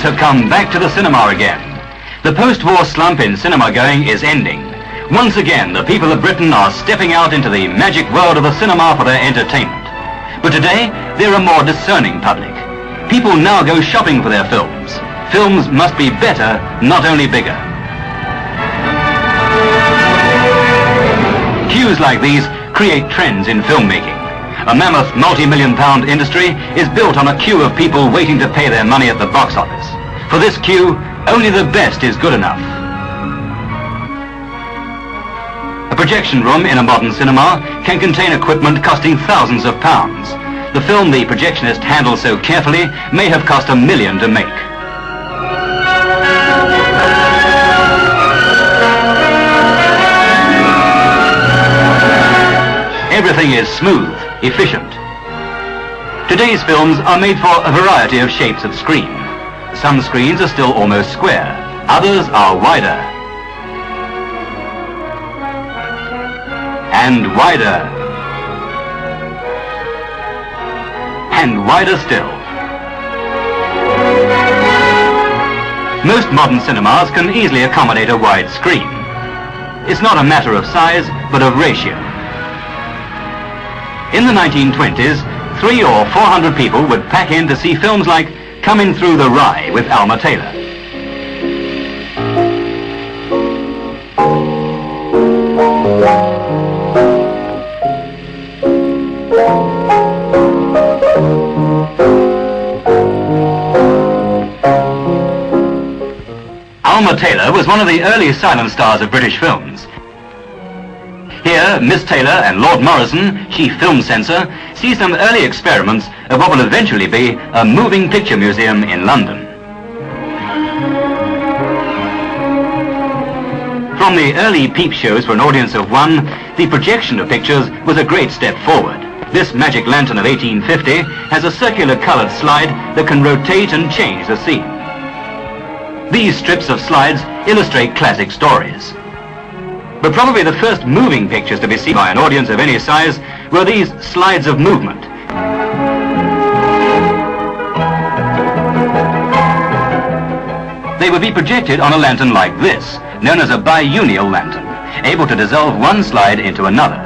Viewers have come back to the cinema again. The post-war slump in cinema going is ending. Once again, the people of Britain are stepping out into the magic world of the cinema for their entertainment. But today, they're a more discerning public. People now go shopping for their films. Films must be better, not only bigger. Cues like these create trends in filmmaking. A mammoth multi-million-pound industry is built on a queue of people waiting to pay their money at the box office. For this queue, only the best is good enough. A projection room in a modern cinema can contain equipment costing thousands of pounds. The film the projectionist handles so carefully may have cost $1 million to make. Everything is smooth, efficient. Today's films are made for a variety of shapes of screen. Some screens are still almost square, others are wider. And wider. And wider still. Most modern cinemas can easily accommodate a wide screen. It's not a matter of size, but of ratio. In the 1920s, 300 or 400 people would pack in to see films like Coming Through the Rye with Alma Taylor. Alma Taylor was one of the early silent stars of British films. Here, Miss Taylor and Lord Morrison, chief film censor, see some early experiments of what will eventually be a moving picture museum in London. From the early peep shows for an audience of one, the projection of pictures was a great step forward. This magic lantern of 1850 has a circular colored slide that can rotate and change the scene. These strips of slides illustrate classic stories. But probably the first moving pictures to be seen by an audience of any size were these slides of movement. They would be projected on a lantern like this, known as a biunial lantern, able to dissolve one slide into another.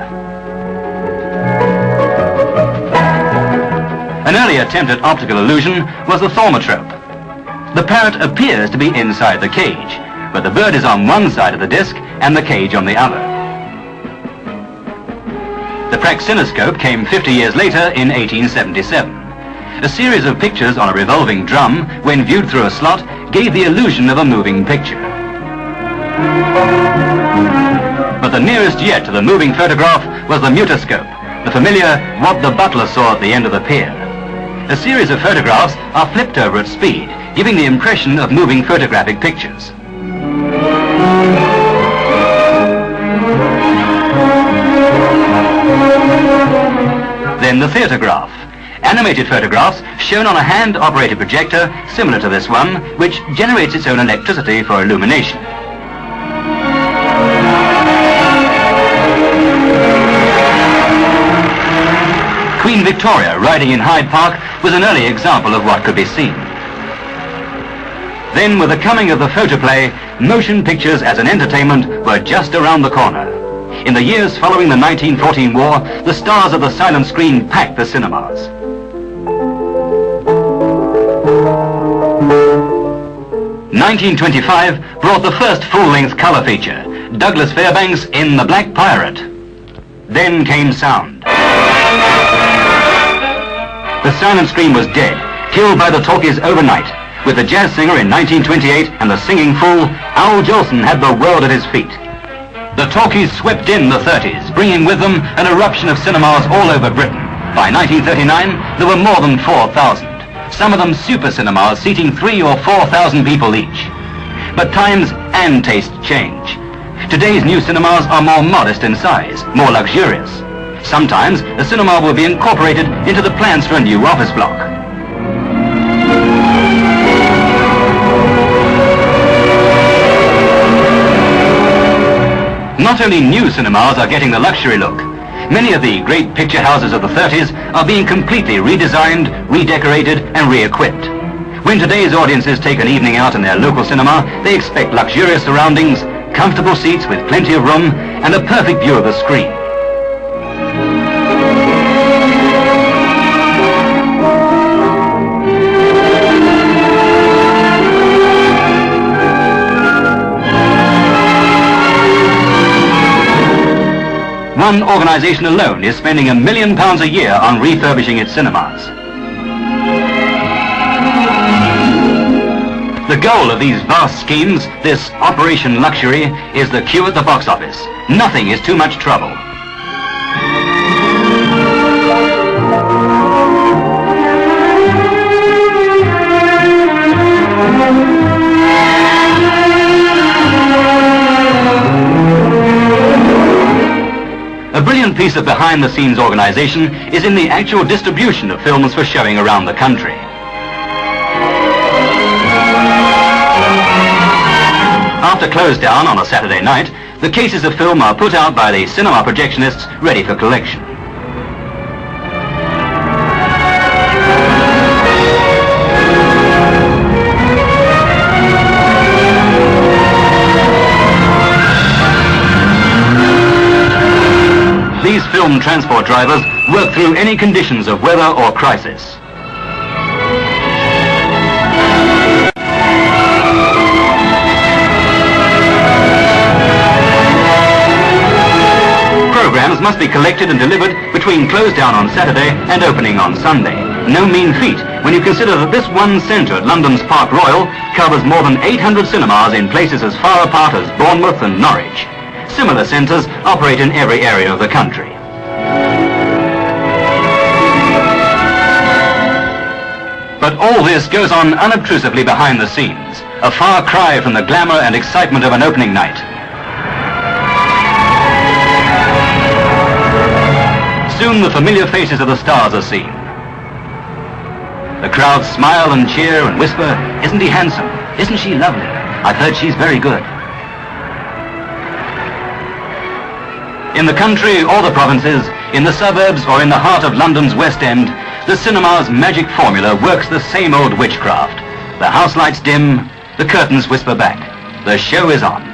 An early attempt at optical illusion was the thaumatrope. The parrot appears to be inside the cage, but the bird is on one side of the disc and the cage on the other. The praxinoscope came 50 years later in 1877. A series of pictures on a revolving drum, when viewed through a slot, gave the illusion of a moving picture. But the nearest yet to the moving photograph was the mutoscope, the familiar what the butler saw at the end of the pier. A series of photographs are flipped over at speed, giving the impression of moving photographic pictures. Then the theatrograph. Animated photographs shown on a hand-operated projector similar to this one, which generates its own electricity for illumination. Queen Victoria riding in Hyde Park was an early example of what could be seen. Then, with the coming of the photoplay, motion pictures as an entertainment were just around the corner. In the years following the 1914 war, the stars of the silent screen packed the cinemas. "1925 brought the first full-length color feature, Douglas Fairbanks in The Black Pirate. Then came sound. The silent screen was dead, killed by the talkies overnight. With the jazz singer in 1928 and the singing fool, Al Jolson had the world at his feet. The talkies swept in the 30s, bringing with them an eruption of cinemas all over Britain. By 1939, there were more than 4,000. Some of them super cinemas seating 3,000 or 4,000 people each. But times and tastes change. Today's new cinemas are more modest in size, more luxurious. Sometimes a cinema will be incorporated into the plans for a new office block. Not only new cinemas are getting the luxury look, many of the great picture houses of the 30s are being completely redesigned, redecorated and re-equipped. When today's audiences take an evening out in their local cinema, they expect luxurious surroundings, comfortable seats with plenty of room, and a perfect view of the screen. One organisation alone is spending £1 million a year on refurbishing its cinemas. The goal of these vast schemes, this Operation Luxury, is the queue at the box office. Nothing is too much trouble. A brilliant piece of behind-the-scenes organisation is in the actual distribution of films for showing around the country. After close down on a Saturday night, the cases of film are put out by the cinema projectionists ready for collection. These film transport drivers work through any conditions of weather or crisis. Programs must be collected and delivered between close down on Saturday and opening on Sunday. No mean feat when you consider that this one centre at London's Park Royal covers more than 800 cinemas in places as far apart as Bournemouth and Norwich. Similar centres operate in every area of the country. But all this goes on unobtrusively behind the scenes, a far cry from the glamour and excitement of an opening night. Soon the familiar faces of the stars are seen. The crowds smile and cheer and whisper, "Isn't he handsome? Isn't she lovely? I've heard she's very good." In the country or the provinces, in the suburbs or in the heart of London's West End, the cinema's magic formula works the same old witchcraft. The house lights dim, the curtains whisper back. The show is on.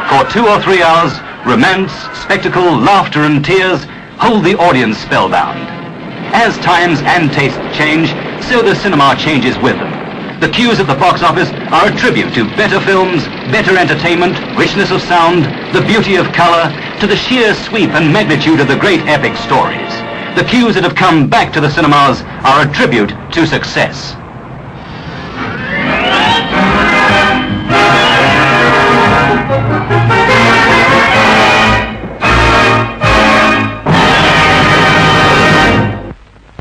For 2 or 3 hours, romance, spectacle, laughter and tears hold the audience spellbound. As times and tastes change, so the cinema changes with them. The queues at the box office are a tribute to better films, better entertainment, richness of sound, the beauty of colour, to the sheer sweep and magnitude of the great epic stories. The queues that have come back to the cinemas are a tribute to success.